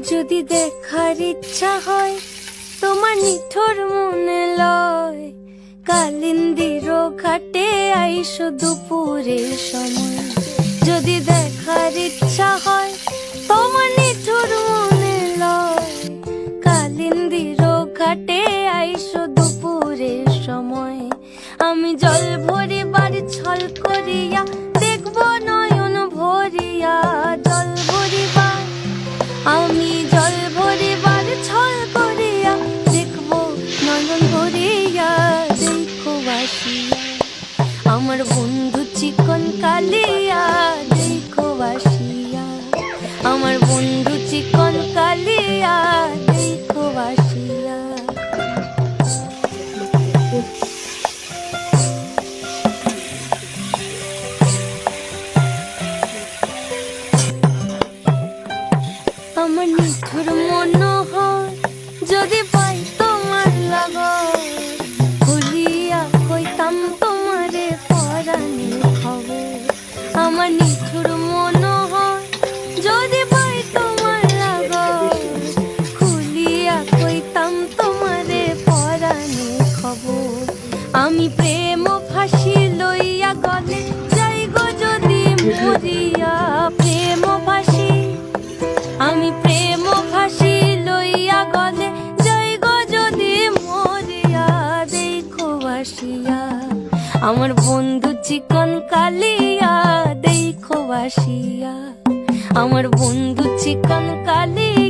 যদি দেখার ইচ্ছা হয় তোমার নিঠুর মনে লয়, কালিন্দির ঘাটে আইসো দুপুরের সময়। যদি দেখার ইচ্ছা হয় তোমার নিঠুর মনে লয়, কালিন্দির ঘাটে আইসো দুপুরের সময়। আমি জল ভরিবার ছল করিয়া দেখব নয়ন ভরিয়া, জল ভরিবার আমি জল ভরিবার ছল করিয়া দেখব নয়ন ভরিয়া। দেখো বাসিয়া আমার বন্ধু চিকন কালিয়া, দেখো বাসিয়া আমার বন্ধু চিকন কালিয়া, দেখো বাসিয়া। আমার নিঠুর মনোহর যদি পাই তোমার লাগর, ভুলিয়া কইতাম তোমারে পরাণের খবর। আমার নিঠুর মনোহর যদি পাই তোমার লাগর, খুলিয়া কইতাম তোমারে পরাণের খবর। আমি প্রেম ফাঁসি লইয়া গলে যাই গো যদি মরিয়া, প্রেম ফাঁসি আমি প্রেম ফাঁসি লইয়া গলে যাই গো যদি মরিয়া। দেখো বাসিয়া আমার বন্ধু চিকন কালিয়া, দেখো বাসিয়া আমার বন্ধু চিকন কালিয়া।